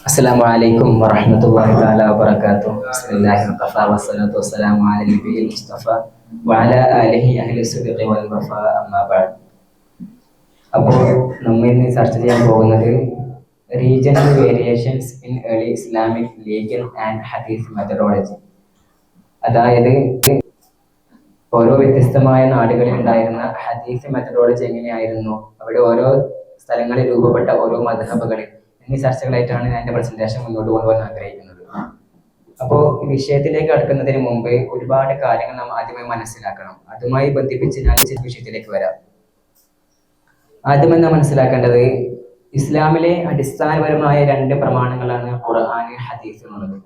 Assalamualaikum warahmatullahi taala wabarakatuh. Bismillahirrahmanirrahim. Wassalatu wassalamu ala nabiyil Mustafa wa ala alihi ahli sidqi wal wafa amma ba'd. അപ്പോൾ നമ്മൾ ഇന്ന് ചർച്ച ചെയ്യാൻ പോകുന്നത് regional variations in early Islamic legal and ഹദീസ് methodology. അതായത് ഓരോ വ്യത്യസ്തമായ നാടുകളിൽ ഉണ്ടായിരുന്ന ഹദീസ് മെത്തഡോളജി എങ്ങനെയായിരുന്നു, അവിടെ ഓരോ സ്ഥലങ്ങളിൽ രൂപപ്പെട്ട ഓരോ മദ്ഹബുകളിൽ എന്നീ ചർച്ചകളായിട്ടാണ് ഞാൻ എൻ്റെ പ്രസന്റേഷൻ മുന്നോട്ട് കൊണ്ടുപോകാൻ ആഗ്രഹിക്കുന്നത്. അപ്പോൾ ഈ വിഷയത്തിലേക്ക് കടക്കുന്നതിന് മുമ്പ് ഒരുപാട് കാര്യങ്ങൾ നാം ആദ്യമായി മനസ്സിലാക്കണം. അതുമായി ബന്ധിപ്പിച്ച് ഞാൻ വിഷയത്തിലേക്ക് വരാം. ആദ്യമായി നാം മനസ്സിലാക്കേണ്ടത് ഇസ്ലാമിലെ അടിസ്ഥാനപരമായ രണ്ട് പ്രമാണങ്ങളാണ് ഖുർആൻ, ഹദീസ് എന്നുള്ളത്.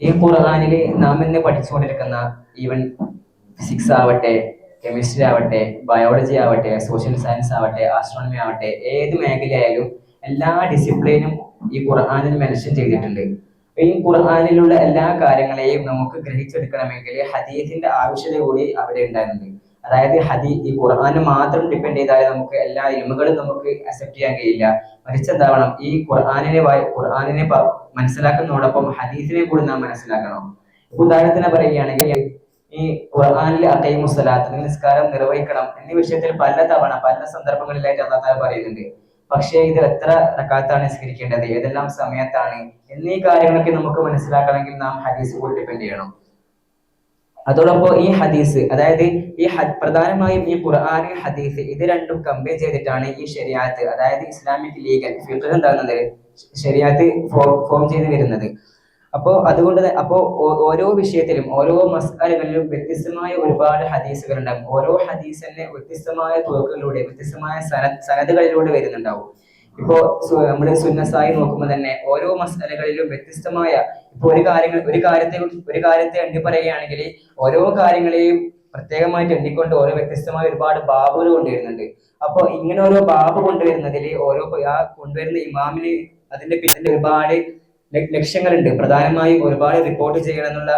ഈ ഖുർആനിൽ നാം ഇന്ന് പഠിച്ചുകൊണ്ടിരിക്കുന്ന ഈവൻ ഫിസിക്സ് ആവട്ടെ, കെമിസ്ട്രി ആവട്ടെ, ബയോളജി ആവട്ടെ, സോഷ്യൽ സയൻസ് ആവട്ടെ, ആസ്ട്രോണമി ആവട്ടെ, ഏത് മേഖലയായാലും എല്ലാ ഡിസിപ്ലിനും ഈ ഖുർആനിൽ മെൻഷൻ ചെയ്തിട്ടുണ്ട്. ഈ ഖുർആനിലുള്ള എല്ലാ കാര്യങ്ങളെയും നമുക്ക് ഗ്രഹിച്ചെടുക്കണമെങ്കിൽ ഹദീസിന്റെ ആവശ്യത കൂടി അവിടെ ഉണ്ടായിരുന്നുണ്ട്. അതായത് ഈ ഖുർആന് മാത്രം ഡിപ്പെൻഡ് ചെയ്താൽ നമുക്ക് എല്ലാ ഇൽമുകളും നമുക്ക് അക്സെപ്റ്റ് ചെയ്യാൻ കഴിയില്ല. മറിച്ച് എന്താവണം, ഈ ഖുർആനിനെ മനസ്സിലാക്കുന്നതോടൊപ്പം ഹദീസിനെ കൂടി നാം മനസ്സിലാക്കണം. ഉദാഹരണത്തിന് പറയുകയാണെങ്കിൽ ഈ ഖുർആനിൽ അഖീമുസ്സലാത്ത്, നിസ്കാരം നിർവഹിക്കണം എന്നീ വിഷയത്തിൽ പല സന്ദർഭങ്ങളിലായിട്ട് അല്ലാഹു തആല പറയുന്നുണ്ട്. പക്ഷേ ഇത് എത്ര റക്അത്താണ് നിസ്കരിക്കേണ്ടത്, ഏതെല്ലാം സമയത്താണ് എന്നീ കാര്യങ്ങളൊക്കെ നമുക്ക് മനസ്സിലാക്കണമെങ്കിൽ നാം ഹദീസ് കൂടി ഡിപ്പെൻഡ് ചെയ്യണം. അതോടൊപ്പം ഈ ഹദീസ്, അതായത് പ്രധാനമായും ഈ ഖുർആൻ, ഹദീസ് ഇത് രണ്ടും കമ്പയർ ചെയ്തിട്ടാണ് ഈ ശരിയാത്ത്, അതായത് ഇസ്ലാമിക് ലീഗൽ ഫിഖ് എന്താകുന്നത്, ശരിയാത്ത് ഫോം ചെയ്ത് വരുന്നത്. അപ്പോൾ ഓരോ വിഷയത്തിലും ഓരോ മസ്അലകളിലും വ്യത്യസ്തമായ ഒരുപാട് ഹദീസുകൾ ഉണ്ടാകും. ഓരോ ഹദീസ് തന്നെ വ്യത്യസ്തമായ തുറകളിലൂടെ, വ്യത്യസ്തമായ സനദുകളിലൂടെ വരുന്നുണ്ടാവും. ഇപ്പോ നമ്മുടെ സുന്നസായി നോക്കുമ്പോൾ തന്നെ ഓരോ മസ്അലകളിലും വ്യത്യസ്തമായ, ഇപ്പൊ ഒരു കാര്യത്തെ എണ്ണി പറയുകയാണെങ്കിൽ ഓരോ കാര്യങ്ങളെയും പ്രത്യേകമായിട്ട് എണ്ണിക്കൊണ്ട് ഓരോ വ്യത്യസ്തമായ ഒരുപാട് ബാബുകൾ കൊണ്ടുവരുന്നുണ്ട്. അപ്പോൾ ഇങ്ങനെ ഓരോ ബാബ് കൊണ്ടുവരുന്നതിൽ കൊണ്ടുവരുന്ന ഇമാമിന് അതിന്റെ പിന്നിൽ ഒരുപാട് ലക്ഷ്യങ്ങളുണ്ട്. പ്രധാനമായും ഒരുപാട് റിപ്പോർട്ട് ചെയ്യണം എന്നുള്ള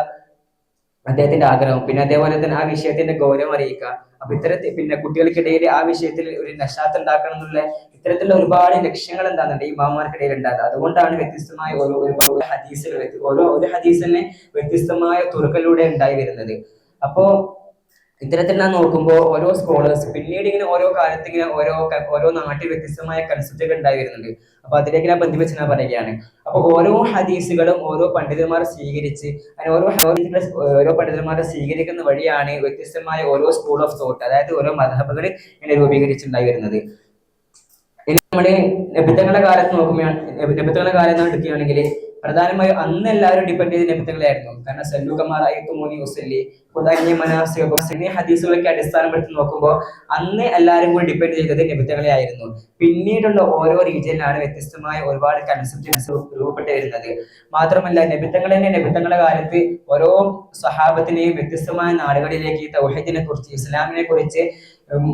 അദ്ദേഹത്തിന്റെ ആഗ്രഹം, പിന്നെ അതേപോലെ തന്നെ ആ വിഷയത്തിന്റെ ഗൗരവം അറിയിക്കുക. അപ്പൊ പിന്നെ കുട്ടികൾക്കിടയിൽ ആ വിഷയത്തിൽ ഒരു നശാത്ത് ഉണ്ടാക്കണം എന്നുള്ള ഇത്തരത്തിലുള്ള ഒരുപാട് ലക്ഷ്യങ്ങൾ എന്താണെന്നുണ്ട് ഈ ഇമാമാർക്കിടയിൽ ഉണ്ടാകുന്നത്. അതുകൊണ്ടാണ് വ്യത്യസ്തമായ ഓരോ ഹദീസുകൾ, ഒരു ഹദീസ് തന്നെ വ്യത്യസ്തമായ തുറകളിലൂടെ ഉണ്ടായി വരുന്നത്. അപ്പോ ഇത്തരത്തിൽ നാം നോക്കുമ്പോൾ ഓരോ സ്കോളേഴ്സ് പിന്നീട് ഇങ്ങനെ ഓരോ കാലത്ത് ഇങ്ങനെ ഓരോ നാട്ടിൽ വ്യത്യസ്തമായ കൺസെപ്റ്റുകൾ ഉണ്ടായി വരുന്നുണ്ട്. അപ്പൊ അതിലേക്ക് ഞാൻ ബന്ധിപ്പിച്ച് ഞാൻ പറയുകയാണ്. അപ്പൊ ഓരോ ഹദീസുകളും ഓരോ പണ്ഡിതന്മാർ സ്വീകരിച്ച്, അങ്ങനെ ഓരോ പണ്ഡിതന്മാരെ സ്വീകരിക്കുന്ന വഴിയാണ് വ്യത്യസ്തമായ ഓരോ സ്കൂൾ ഓഫ് തോട്ട്, അതായത് ഓരോ മദ്ഹബുകൾ ഇങ്ങനെ രൂപീകരിച്ചുണ്ടായി വരുന്നത്. ഇനി നമ്മുടെ നബിത്തങ്ങളുടെ കാലം എടുക്കുകയാണെങ്കിൽ പ്രധാനമായും അന്ന് എല്ലാവരും ഡിപ്പെൻഡ് ചെയ്ത നബിത്തങ്ങളായിരുന്നു. കാരണം ഹദീസുകളൊക്കെ അടിസ്ഥാനപ്പെടുത്തി നോക്കുമ്പോൾ അന്ന് എല്ലാവരും കൂടി ഡിപ്പെൻഡ് ചെയ്തത് നബിത്തങ്ങളെ ആയിരുന്നു. പിന്നീടുള്ള ഓരോ റീജിയനിലാണ് വ്യത്യസ്തമായ ഒരുപാട് കൺസെപ്റ്റ് രൂപപ്പെട്ട് വരുന്നത്. മാത്രമല്ല നബിത്തങ്ങളുടെ കാലത്ത് ഓരോ സ്വഹാബത്തിനെയും വ്യത്യസ്തമായ നാടുകളിലേക്ക് തൗഹീദിനെ കുറിച്ച്, ഇസ്ലാമിനെ കുറിച്ച്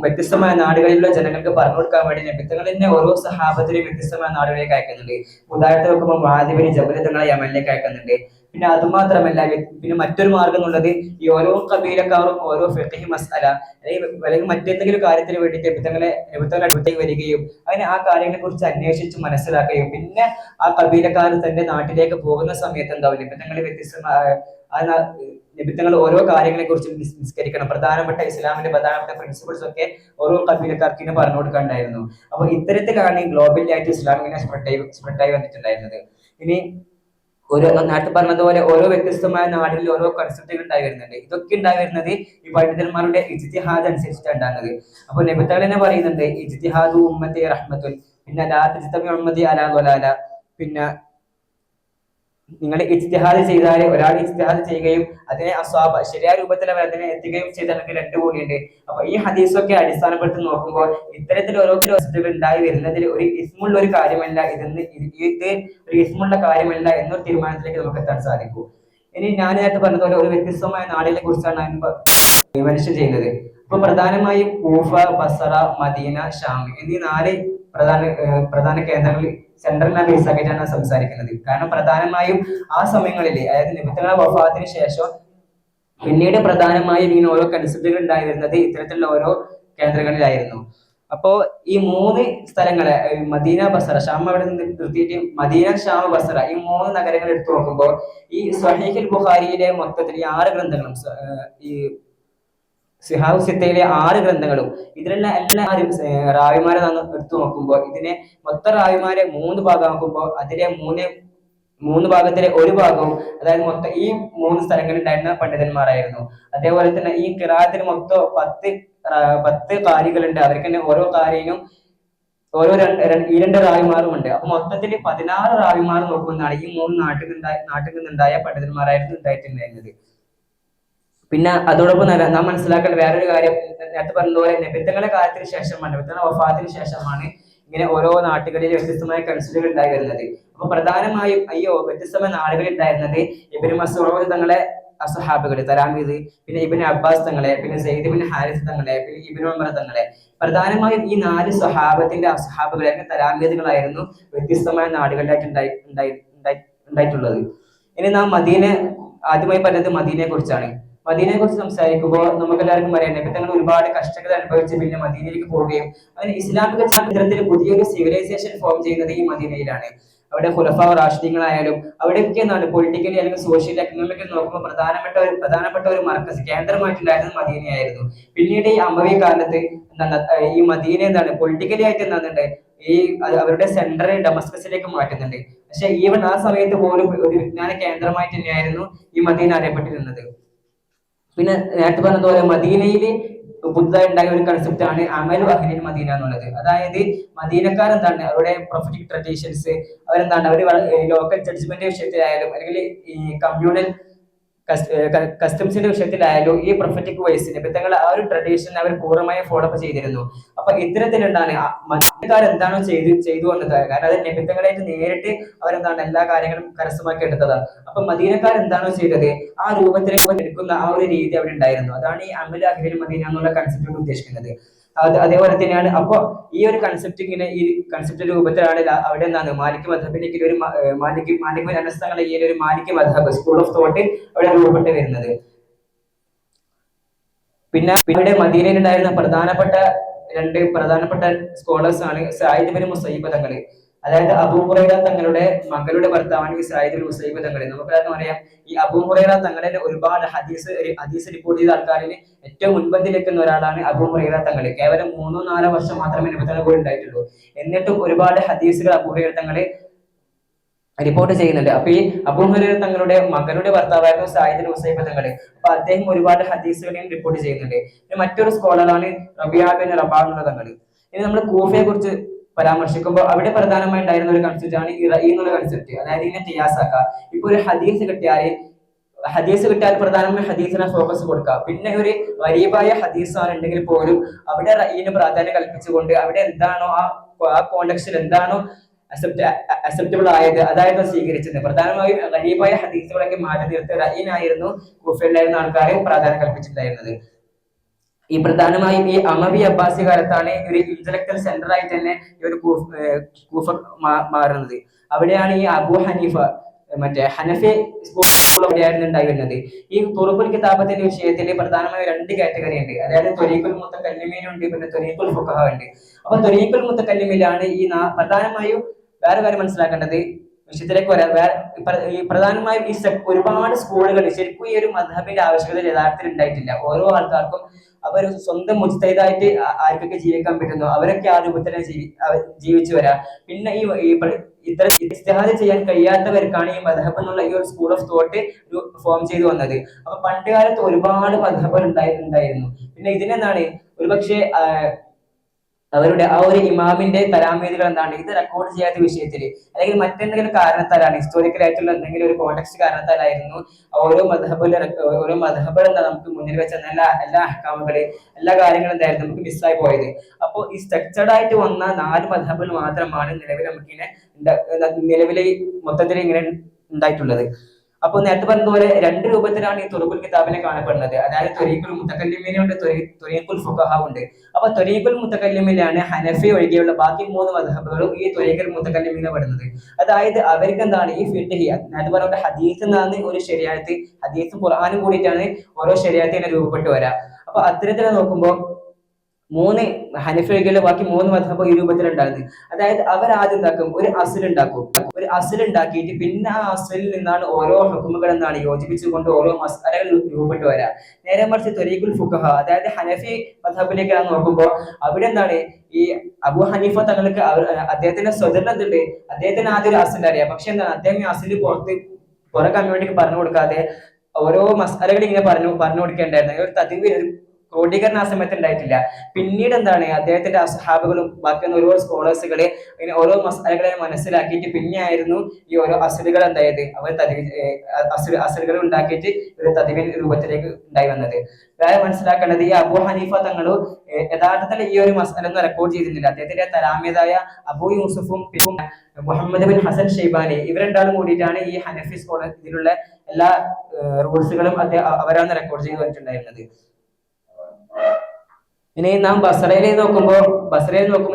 വ്യത്യസ്തമായ നാടുകളിലുള്ള ജനങ്ങൾക്ക് പറഞ്ഞു കൊടുക്കാൻ വേണ്ടി നബിത്തങ്ങൾ തന്നെ ഓരോ സഹാബത്തിനെയും വ്യത്യസ്തമായ നാടുകളിലേക്ക് അയക്കുന്നുണ്ട്. ഉദാഹരണത്തിന് നോക്കുമ്പോൾ മുആദിബിൻ ജബൽ തങ്ങളെ യമനിലേക്ക് അയക്കുന്നുണ്ട്. പിന്നെ അതുമാത്രമല്ല, പിന്നെ മറ്റൊരു മാർഗം എന്നുള്ളത് ഈ ഓരോ കബീലക്കാരും ഓരോ ഫിഖ്ഹി മസ്അല അല്ലെങ്കിൽ മറ്റെന്തെങ്കിലും കാര്യത്തിന് വേണ്ടിയിട്ട് നബിത്തങ്ങളെ അടുത്തേക്ക് വരികയും അങ്ങനെ ആ കാര്യങ്ങളെ കുറിച്ച് അന്വേഷിച്ച് മനസ്സിലാക്കുകയും പിന്നെ ആ കബീലക്കാർ തന്റെ നാട്ടിലേക്ക് പോകുന്ന സമയത്ത് എന്താവും നബിത്തങ്ങൾ നബിത്തങ്ങൾ ഓരോ കാര്യങ്ങളെ കുറിച്ച് നിസ്കരിക്കണം, ഇസ്ലാമിന്റെ പ്രധാനപ്പെട്ട പ്രിൻസിപ്പിൾസ് ഒക്കെ ഓരോ കബീലക്കാർക്ക് പറഞ്ഞു കൊടുക്കാനുണ്ടായിരുന്നു. അപ്പൊ ഇത്തരത്തിലാണ് ഗ്ലോബലായിട്ട് ഇസ്ലാം ഇങ്ങനെ സ്പ്രെഡായി വന്നിട്ടുണ്ടായിരുന്നത്. ഇനി നേരത്തെ പറഞ്ഞതുപോലെ ഓരോ വ്യത്യസ്തമായ നാടുകളിൽ ഓരോ കൺസെപ്റ്റുകൾ ഉണ്ടായി വരുന്നുണ്ട്. ഇതൊക്കെ ഉണ്ടായി വരുന്നത് ഈ പണ്ഡിതന്മാരുടെ ഇജ്തിഹാദ് അനുസരിച്ചിട്ടാണ് ഉണ്ടാകുന്നത്. അപ്പൊ നബിത്തങ്ങൾ തന്നെ പറയുന്നുണ്ട് ഇജ്തിഹാദു ഉമ്മത്തി റഹ്മത്തുൻ, പിന്നെ ലാ തജ്തമി ഉമ്മത്തി അലാ ളലാല, പിന്നെ നിങ്ങൾ ഇജ്തിഹാദ് ചെയ്താൽ ഒരാൾ ഇജ്തിഹാദ് ചെയ്യുകയും അതിനെ അസ്വാബ ശരിയായ രൂപത്തിൽ അവർ അതിനെ എത്തിക്കുകയും ചെയ്താൽ രണ്ട് കൂടിയുണ്ട്. അപ്പൊ ഈ ഹദീസൊക്കെ അടിസ്ഥാനപ്പെടുത്തി നോക്കുമ്പോൾ ഇത്തരത്തിൽ ഓരോ ഉണ്ടായി വരുന്നതിൽ ഒരു ഇസ്മുള്ള ഒരു കാര്യമല്ല, ഇത് ഒരു ഇസ്മുള്ള കാര്യമല്ല എന്നൊരു തീരുമാനത്തിലേക്ക് നമുക്ക് എത്താൻ സാധിക്കും. ഇനി ഞാൻ നേരത്തെ പറഞ്ഞതുപോലെ ഒരു വ്യത്യസ്തമായ നാടുകളെ കുറിച്ചാണ് മെൻഷൻ ചെയ്യുന്നത്. അപ്പൊ പ്രധാനമായും കൂഫ, ബസറ, മദീന, ഷാം എന്നീ 4 പ്രധാന കേന്ദ്രങ്ങളിൽ സെൻട്രൽ ബേസ് ആയിട്ടാണ് സംസാരിക്കുന്നത്. കാരണം പ്രധാനമായും ആ സമയങ്ങളിൽ, അതായത് നബിത്തങ്ങളുടെ വഫാത്തിന് ശേഷം പിന്നീട് പ്രധാനമായും ഇങ്ങനെ ഓരോ കൺസെപ്റ്റുകൾ ഉണ്ടായി വരുന്നത് ഇത്തരത്തിലുള്ള ഓരോ കേന്ദ്രങ്ങളിലായിരുന്നു. അപ്പോ ഈ മൂന്ന് സ്ഥലങ്ങളെ മദീന, ബസറ, ഷാം അവിടെ നിന്ന് നിർത്തിയിട്ട് മദീന, ഷാം, ബസറ ഈ മൂന്ന് നഗരങ്ങൾ എടുത്തു നോക്കുമ്പോൾ ഈ സ്വഹീഹുൽ ബുഖാരിയിലെ മൊത്തത്തിൽ ഈ 6 ഗ്രന്ഥങ്ങളും ഈ സിഹാഹു സിത്തയിലെ 6 ഗ്രന്ഥങ്ങളും ഇതിലുള്ള എല്ലാ റാവിമാരെ നമ്മൾ എടുത്തു നോക്കുമ്പോൾ ഇതിനെ മൊത്തം റാവിമാരെ 3 ഭാഗമാക്കുമ്പോൾ അതിലെ മൂന്ന് ഭാഗത്തിലെ ഒരു ഭാഗവും, അതായത് മൊത്തം ഈ 3 സ്ഥലങ്ങളിൽ ഉണ്ടായിരുന്ന പണ്ഡിതന്മാരായിരുന്നു. അതേപോലെ തന്നെ ഈ ഖിറാഅത്തിന് മൊത്തം 10 കാരികളുണ്ട്. അവർക്ക് തന്നെ ഓരോ കാരിനും ഓരോ ഈ 2 റാവിമാരും ഉണ്ട്. അപ്പൊ മൊത്തത്തിൽ 16 റാവിമാർ നോക്കുമെന്നാണ് ഈ 3 നാട്ടിൽ നിന്നുണ്ടായ പണ്ഡിതന്മാരായിരുന്നു ഉണ്ടായിട്ടുണ്ടായിരുന്നത്. പിന്നെ അതോടൊപ്പം നാം മനസ്സിലാക്കേണ്ട വേറൊരു കാര്യം, നേരത്തെ പറഞ്ഞതുപോലെ നബിത്തങ്ങളുടെ കാലത്തിന് ശേഷമാണ്, നബിത്തങ്ങളുടെ വഫാത്തിന് ശേഷമാണ് ഇങ്ങനെ ഓരോ നാട്ടുകളിൽ വ്യത്യസ്തമായ കൺസിലുകൾ ഉണ്ടായി വരുന്നത്. അപ്പൊ പ്രധാനമായും വ്യത്യസ്തമായ നാടുകളിൽ ഉണ്ടായിരുന്നത് ഇബ്നു മസ്ഊദ് തങ്ങളെ അസ്ഹാബുകള്, തലാമീദ്, പിന്നെ ഇബ്നു അബ്ബാസ് തങ്ങളെ, പിന്നെ സെയ്ദ് ബിൻ ഹാരിസ് തങ്ങളെ, പിന്നെ ഇബ്നു ഉമർ തങ്ങളെ, പ്രധാനമായും ഈ 4 സ്വഹാബത്തിന്റെ അസ്ഹാബുകളെ തലാമീദുകളായിരുന്നു വ്യത്യസ്തമായ നാടുകളിലായിട്ട് ഉണ്ടായിട്ടുള്ളത്. ഇനി നാം ആദ്യമായി പറഞ്ഞത് മദീനയെ കുറിച്ചാണ്. മദീനയെ കുറിച്ച് സംസാരിക്കുമ്പോൾ നമുക്ക് എല്ലാവർക്കും അറിയാം, നബി തങ്ങൾ ഒരുപാട് കഷ്ടങ്ങൾ അനുഭവിച്ച് പിന്നെ മദീനയിലേക്ക് പോവുകയും അങ്ങനെ ഇസ്ലാമിക ചരിത്രത്തിൽ പുതിയൊരു സിവിലൈസേഷൻ ഫോം ചെയ്യുന്നത് ഈ മദീനയിലാണ്. അവിടെ ഖുലഫാ റാഷിദീങ്ങളായാലും അവിടെയൊക്കെ എന്താണ് പൊളിറ്റിക്കലി അല്ലെങ്കിൽ സോഷ്യൽ എക്കണോമിക്കലി നോക്കുമ്പോൾ പ്രധാനപ്പെട്ട ഒരു മർക്കസ് കേന്ദ്രമായിട്ടുണ്ടായിരുന്നത് മദീനയായിരുന്നു. പിന്നീട് ഈ അമവി കാലത്ത് ഈ മദീന പൊളിറ്റിക്കലി ആയിട്ട് ഈ അവരുടെ സെന്റർ ഡമസ്കസിലേക്ക് മാറ്റുന്നുണ്ട്. പക്ഷെ ഈവൻ ആ സമയത്ത് പോലും ഒരു വിജ്ഞാന കേന്ദ്രമായിട്ട് തന്നെയായിരുന്നു ഈ മദീന അറിയപ്പെട്ടിരുന്നത്. പിന്നെ നേരത്തെ പറഞ്ഞതുപോലെ മദീനയിൽ പുതുതായി ഉണ്ടായ ഒരു കൺസെപ്റ്റ് ആണ് അമലു അഹ്ലിൽ മദീന എന്നുള്ളത്. അതായത് മദീനക്കാർ അവരുടെ പ്രൊഫറ്റിക് ട്രഡീഷൻസ് അവർ ലോക്കൽ ജഡ്ജ്മെന്റ് വിഷയത്തിലായാലും അല്ലെങ്കിൽ ഈ കമ്മ്യൂണൽ കസ്റ്റംസിന്റെ വിഷയത്തിലായാലും ഈ പ്രൊഫറ്റിക് വൈസ് നബിത്തങ്ങൾ ആ ഒരു ട്രഡീഷൻ അവർ പൂർണ്ണമായി ഫോളോ അപ്പ് ചെയ്തിരുന്നു. അപ്പൊ ഇത്തരത്തിലുണ്ടാണ് മദീനക്കാർ എന്താണോ ചെയ്തു വന്നത്, കാരണം അത് നബിത്തങ്ങളായിട്ട് നേരിട്ട് എല്ലാ കാര്യങ്ങളും കരസ്ഥമാക്കി എടുത്തതാണ്. അപ്പൊ മദീനക്കാർ എന്താണോ ചെയ്തത് ആ രൂപത്തിലേക്ക് എടുക്കുന്ന ആ ഒരു രീതി അവിടെ ഉണ്ടായിരുന്നു. അതാണ് ഈ അമൽ അഹ്ലിൽ മദീന എന്നുള്ള കൺസെപ്റ്റ് കൊണ്ട് ഉദ്ദേശിക്കുന്നത്. അതേപോലെ തന്നെയാണ് അപ്പൊ ഈ ഒരു കൺസെപ്റ്റ് രൂപത്തിലാണ് അവിടെ മാലിക് മദ്ഹബിലേക്ക് ഒരു മാലിക് അനസ് തങ്ങളുടെ ഈ ഒരു മാലിക് മദ്ഹബ് സ്കൂൾ ഓഫ് തോട്ട് അവിടെ രൂപപ്പെട്ട് വരുന്നത്. പിന്നെ ഇവിടെ മദീനയിൽ ഉണ്ടായിരുന്ന പ്രധാനപ്പെട്ട സ്കോളേഴ്സ് ആണ് സഈദ് ബിൻ മുസയ്യിബ് തങ്ങള്. അതായത് അബൂ ഹുറൈറ തങ്ങളുടെ മകളുടെ ഭർത്താവാണ് ഈ സഈദ് ബിൻ മുസയ്യിബ് തങ്ങൾ. നമുക്കെല്ലാവർക്കും അറിയാം ഈ അബൂ ഹുറൈറ തങ്ങളെ ഒരുപാട് ഹദീസ് റിപ്പോർട്ട് ചെയ്ത ആൾക്കാരിൽ ഏറ്റവും മുൻപന്തിയിൽ നിൽക്കുന്ന ഒരാളാണ് അബൂ ഹുറൈറ തങ്ങൾ. കേവലം 3-4 വർഷം മാത്രമേ നബിത്തങ്ങൾ കൂടെ ഉണ്ടായിട്ടുള്ളൂ. എന്നിട്ടും ഒരുപാട് ഹദീസുകൾ അബൂ ഹുറൈറ തങ്ങൾ റിപ്പോർട്ട് ചെയ്യുന്നുണ്ട്. അപ്പൊ ഈ അബൂ ഹുറൈറ തങ്ങളുടെ മകളുടെ ഭർത്താവായിരുന്നു സഈദ് ബിൻ മുസയ്യിബ് തങ്ങൾ. അപ്പൊ അദ്ദേഹം ഒരുപാട് ഹദീസുകളെയും റിപ്പോർട്ട് ചെയ്യുന്നുണ്ട്. പിന്നെ മറ്റൊരു സ്കോളറാണ് റബിയ ബിൻ റബാ എന്നുള്ള തങ്ങൾ. ഇനി നമ്മൾ കൂഫയെ കുറിച്ച് പരാമർശിക്കുമ്പോൾ അവിടെ പ്രധാനമായി ഉണ്ടായിരുന്ന ഒരു കൺസെപ്റ്റ് ആണ് ഈ എന്നുള്ള കൺസെപ്റ്റ്. അതായത് ഇതിനെ ടിയാസാക്ക. ഇപ്പൊ ഒരു ഹദീസ് കിട്ടിയാൽ പ്രധാനമായും ഹദീസിനെ ഫോക്കസ് കൊടുക്കുക. പിന്നെ ഒരു ഗരീബായ ഹദീസാണ് ഉണ്ടെങ്കിൽ പോലും അവിടെ റഈന് പ്രാധാന്യം കൽപ്പിച്ചുകൊണ്ട് അവിടെ എന്താണോ ആ കോണ്ടക്സ്റ്റിൽ എന്താണോ അക്സെപ്റ്റബിൾ ആയത് അതായത് സ്വീകരിച്ചത്. പ്രധാനമായും ഗരീബായ ഹദീസുകളൊക്കെ മാറ്റി നിർത്തി റഈനായിരുന്നു കൂഫയിലായിരുന്ന ആൾക്കാരെ പ്രാധാന്യം കൽപ്പിച്ചിട്ടുണ്ടായിരുന്നത്. ഈ പ്രധാനമായും ഈ അമവി അബ്ബാസി കാലത്താണ് ഒരു ഇന്റലക്ച്വൽ സെന്റർ ആയിട്ട് തന്നെ ഈ ഒരു കൂഫ മാറുന്നത്. അവിടെയാണ് ഈ അബൂ ഹനീഫ ഹനഫി സ്കൂൾ അവിടെയായിരുന്നു ഉണ്ടായി വരുന്നത്. ഈ തുറുഖുൽ കിതാബത്തിന്റെ വിഷയത്തിൽ പ്രധാനമായും 2 കാറ്റഗറി ഉണ്ട്. അതായത് ത്വരീഖുൽ മുത്തകല്ലിമീനുണ്ട്, പിന്നെ ത്വരീഖുൽ ഫുഖഹ ഉണ്ട്. അപ്പൊ ത്വരീഖുൽ മുത്തകല്ലിമിലാണ് ഈ പ്രധാനമായും വേറെ കാര്യം മനസ്സിലാക്കേണ്ടത് വിഷയത്തിലേക്ക് വരാം. ഈ പ്രധാനമായും ഈ ഒരുപാട് സ്കൂളുകൾ ശരിക്കും ഈ ഒരു മദ്ഹബിന്റെ ആവശ്യകത യഥാർത്ഥത്തിൽ ഉണ്ടായിട്ടില്ല. ഓരോ ആൾക്കാർക്കും അവർ സ്വന്തം മുജ്തഹിദായിട്ട് ആർക്കൊക്കെ ജീവിക്കാൻ പറ്റുന്നു അവരൊക്കെ ആ രൂപത്തിൽ ജീവിച്ചു വരാം. പിന്നെ ഇത്തരം ഇജ്തിഹാദ് ചെയ്യാൻ കഴിയാത്തവർക്കാണ് ഈ മദ്ഹബ് എന്നുള്ള ഈ ഒരു സ്കൂൾ ഓഫ് തോട്ട് ഫോം ചെയ്തു വന്നത്. അപ്പൊ പണ്ട് കാലത്ത് ഒരുപാട് മദ്ഹബുകൾ ഉണ്ടായിരുന്നു. പിന്നെ ഇതിനെന്താണ് ഒരുപക്ഷെ അവരുടെ ആ ഒരു ഇമാമിന്റെ തലാമീദുകൾ ഇത് റെക്കോർഡ് ചെയ്യാത്ത വിഷയത്തിൽ അല്ലെങ്കിൽ മറ്റെന്തെങ്കിലും കാരണത്താലാണ്, ഹിസ്റ്റോറിക്കൽ ആയിട്ടുള്ള എന്തെങ്കിലും ഒരു കോണ്ടെക്സ്റ്റ് കാരണത്താലായിരുന്നു ഓരോ മദ്ഹബുകൾ നമുക്ക് മുന്നിൽ വെച്ച എല്ലാ അഹ്കാമുകള് എല്ലാ കാര്യങ്ങളും എന്തായിരുന്നു നമുക്ക് മിസ്സായി പോയത്. അപ്പോൾ ഈ സ്ട്രക്ചർഡ് ആയിട്ട് വന്ന 4 മദ്ഹബുകൾ മാത്രമാണ് നിലവിലെ മൊത്തത്തിൽ ഇങ്ങനെ ഉണ്ടായിട്ടുള്ളത്. അപ്പൊ നേരത്തെ പറഞ്ഞതുപോലെ 2 രൂപത്തിലാണ് ഈ തുറുഖുൽ കിതാബിനെ കാണപ്പെടുന്നത്. അതായത് ത്വരീഖുൽ മുത്തകല്ലിമീനുണ്ട്, ത്വരീഖുൽ ഫുഖഹ ഉണ്ട്. അപ്പൊ ത്വരീഖുൽ മുത്തകല്ലിമിലാണ് ഹനഫി ഒഴികെയുള്ള ബാക്കി 3 മദ്ഹബുകളും ഈ ത്വരീഖുൽ മുത്തകല്ലിമീന പെടുന്നത്. അതായത് അവർക്ക് ഈ ഫിഖ് നേരത്തെ പറഞ്ഞ ഹദീസ് എന്നാണ് ഒരു ശരിയാത്ത്, ഹദീസും ഖുർആനും കൂടിയിട്ടാണ് ഓരോ ശരിയാത്തിനെ രൂപപ്പെട്ടു വരാം. അപ്പൊ അത്തരത്തിൽ നോക്കുമ്പോൾ മൂന്ന് ഹനഫി ഒഴികെയുള്ള ബാക്കി മൂന്ന് മദ്ഹബ് ഈ രൂപത്തിലുണ്ടാകുന്നത്. അതായത് അവർ ആദ്യം എന്താക്കും, ഒരു അസിൽ ഉണ്ടാക്കിയിട്ട് പിന്നെ ആ അസിലിൽ നിന്നാണ് ഓരോ ഹുക്മുകൾ എന്താണ് യോജിപ്പിച്ചുകൊണ്ട് ഓരോ മസ്അലകൾ രൂപപ്പെട്ട് വരാം. നേരെ മറിച്ച് ത്വരീഖുൽ ഫുഖഹ അതായത് ഹനഫി മദ്ഹബിലേക്ക് നോക്കുമ്പോൾ അവിടെ എന്താണ്, ഈ അബൂ ഹനീഫ തങ്ങൾക്ക് അദ്ദേഹത്തിന്റെ സ്വതന്ത്രതുണ്ട്, അദ്ദേഹത്തിന് ആദ്യം ഒരു അസിൽ അറിയാം. പക്ഷെ എന്താണ്, അദ്ദേഹം ഈ അസിൽ പുറ കമ്മ്യൂണിറ്റിക്ക് പറഞ്ഞു കൊടുക്കാതെ ഓരോ മസ്അലകൾ ഇങ്ങനെ പറഞ്ഞു കൊടുക്കേണ്ടായിരുന്നു. ഒരു തദ്വീർ, ഒരു ക്രോഡീകരണം ആ സമയത്ത് ഉണ്ടായിട്ടില്ല. പിന്നീട് എന്താണ്, അദ്ദേഹത്തിന്റെ അസ്ഹാബുകളും ബാക്കിയുള്ള ഒരുപാട് സ്കോളേഴ്സുകളെ ഇങ്ങനെ ഓരോ മസാലകളെ മനസ്സിലാക്കിയിട്ട് പിന്നെയായിരുന്നു ഈ ഓരോ അസലുകൾ എന്തായത് അവർ അസലുകൾ ഉണ്ടാക്കിയിട്ട് ഒരു തദ്വീൻ രൂപത്തിലേക്ക് ഉണ്ടായി വന്നത്. വേറെ മനസ്സിലാക്കേണ്ടത്, ഈ അബൂ ഹനീഫ തങ്ങൾ യഥാർത്ഥത്തിൽ ഈ ഒരു മസാലൊന്നും റെക്കോർഡ് ചെയ്തിരുന്നില്ല. അദ്ദേഹത്തിന്റെ തലാമിയതായ അബൂ യൂസുഫും മുഹമ്മദ് ബിൻ ഹസൻ ഷെയ്ബാനി ഇവർ രണ്ടാളും കൂടിയിട്ടാണ് ഈ ഹനഫി സ്കോളർ ഇതിലുള്ള എല്ലാ റൂൾസുകളും അവരാണ് റെക്കോർഡ് ചെയ്ത് വന്നിട്ടുണ്ടായിരുന്നത്. ഇനി നാം ബസറയിൽ നോക്കുമ്പോൾ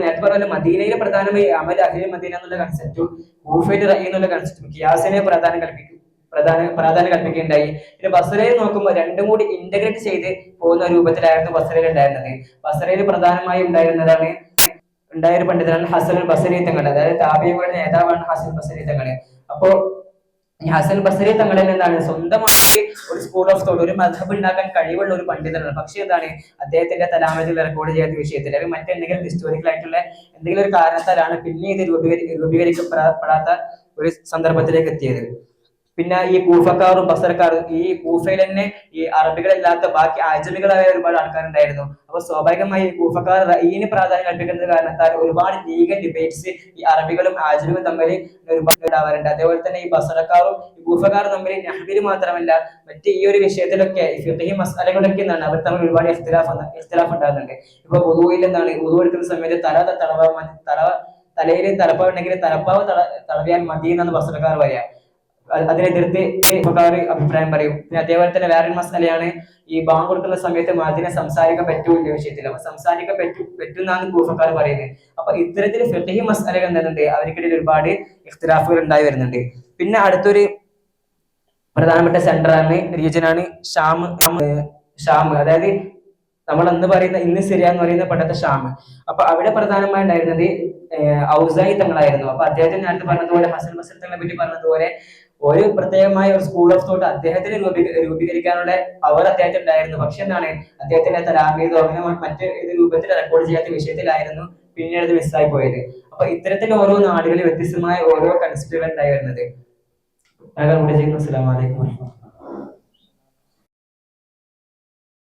നേരത്തെ പറഞ്ഞ മദീനയിലെ പ്രധാനമായി അമൽ അഹ്ലി മദീന എന്നുള്ള കൺസെപ്റ്റും കൂഫയിൽ റഅയ് എന്നുള്ള കൺസെപ്റ്റും ഖിയാസിനെ പ്രാധാന്യം കൽപ്പിക്കുകയുണ്ടായി. പിന്നെ ബസറയിൽ നോക്കുമ്പോൾ രണ്ടും കൂടി ഇന്റഗ്രേറ്റ് ചെയ്ത് പോകുന്ന രൂപത്തിലായിരുന്നു ബസറയിൽ ഉണ്ടായിരുന്നത്. ബസറയിൽ പ്രധാനമായും ഉണ്ടായ ഒരു പണ്ഡിതനാണ് ഹസൻ അൽ ബസരി തങ്ങൾ, അതായത് താബിഈങ്ങളുടെ നേതാവാണ് ഹസൻ ബസരി തങ്ങൾ. അപ്പോ ഈ ഹസൻ ബസരി തങ്ങളിൽ എന്താണ്, സ്വന്തമായി ഒരു സ്കൂൾ ഓഫ് തോട്ട്, ഒരു മദ്ഹബ് ഉണ്ടാക്കാൻ കഴിവുള്ള ഒരു പണ്ഡിതനാണ്. പക്ഷെ എന്താണ്, അദ്ദേഹത്തിന്റെ തലാമത്തിൽ റെക്കോർഡ് ചെയ്യാത്ത വിഷയത്തിൽ അല്ലെങ്കിൽ മറ്റെന്തെങ്കിലും ഹിസ്റ്റോറിക്കൽ ആയിട്ടുള്ള എന്തെങ്കിലും ഒരു കാരണത്താലാണ് പിന്നെ ഇത് രൂപീകരിക്കപ്പെടാത്ത ഒരു സന്ദർഭത്തിലേക്ക് എത്തിയത്. പിന്നെ ഈ കൂഫക്കാരും ബസറക്കാരും, ഈ കൂഫയിൽ തന്നെ ഈ അറബികളില്ലാത്ത ബാക്കി ആജമികളായ ഒരുപാട് ആൾക്കാരുണ്ടായിരുന്നു. അപ്പൊ സ്വാഭാവികമായി കൂഫക്കാർ റഈന് പ്രാധാന്യം കൽപ്പിക്കുന്നത് കാരണത്താൽ ഒരുപാട് ലീഗൽ ഡിബേറ്റ്സ് ഈ അറബികളും ആജമികളും തമ്മിൽ ഒരുപാട് ഉണ്ടാവാറുണ്ട്. അതേപോലെ തന്നെ ഈ ബസറക്കാരും ഈ കൂഫക്കാരും തമ്മിൽ നഹ്വിൽ മാത്രമല്ല മറ്റ് ഈ ഒരു വിഷയത്തിലൊക്കെ ഫിഖ്ഹി മസ്അലകളൊക്കെ എന്താണ് അവർ തമ്മിൽ ഒരുപാട് ഇഖ്തിലാഫ് ഉണ്ടാകുന്നുണ്ട്. ഇപ്പൊ വുദൂഇൽ എന്താണ്, വുദൂ എടുക്കുന്ന സമയത്ത് തലയിൽ തലപ്പാവ് ഉണ്ടെങ്കിൽ തലപ്പാവ് തടവിയാൽ മതി എന്നാണ് ബസറക്കാർ പറയാ. അതിനെതിർത്ത് അഭിപ്രായം പറയും. പിന്നെ അതേപോലെ തന്നെ വേറൊരു മസലയാണ് ഈ ബാങ്ക് കൊടുക്കുന്ന സമയത്ത് മഅ്ദിനെ സംസാരിക്കാൻ പറ്റൂല വിഷയത്തിൽ. അപ്പൊ സംസാരിക്കാൻ പറ്റുന്നാണ് കൂഫക്കാർ പറയുന്നത്. അപ്പൊ ഇത്തരത്തിൽ ഫിഖ്ഹി മസലകൾ എന്തുണ്ട്, അവർക്കിടയിൽ ഒരുപാട് ഇഖ്തിലാഫുകൾ ഉണ്ടായി വരുന്നുണ്ട്. പിന്നെ അടുത്തൊരു പ്രധാനപ്പെട്ട സെന്ററാണ്, റീജിയനാണ് ഷാം, അതായത് നമ്മൾ ഇന്ന് സിറിയ എന്ന് പറയുന്ന പണ്ടത്തെ ഷാം. അപ്പൊ അവിടെ പ്രധാനമായി ഉണ്ടായിരുന്നത് ഔസായി തങ്ങളായിരുന്നു. അപ്പൊ അദ്ദേഹത്തിന് നേരത്തെ പറഞ്ഞതുപോലെ ഹസൻ ബസരി തങ്ങളെ പറ്റി പറഞ്ഞതുപോലെ ഒരു പ്രത്യേകമായ ഒരു സ്കൂൾ ഓഫ് തോട്ട് അദ്ദേഹത്തിന് രൂപീകരിക്കാനുള്ള അവർ അദ്ദേഹത്തിന് ഉണ്ടായിരുന്നു. പക്ഷെ എന്താണ്, അദ്ദേഹത്തിന്റെ തലാമീദോ അങ്ങനെ മറ്റ് രൂപത്തിൽ റെക്കോർഡ് ചെയ്യാത്ത വിഷയത്തിലായിരുന്നു പിന്നീട് അത് മിസ്സായി പോയത്. അപ്പൊ ഇത്തരത്തിൽ ഓരോ നാടുകളിൽ വ്യത്യസ്തമായ ഓരോ കൺസെപ്റ്റുകൾ ഉണ്ടായി വരുന്നത്. അസ്സലാമു അലൈക്കും.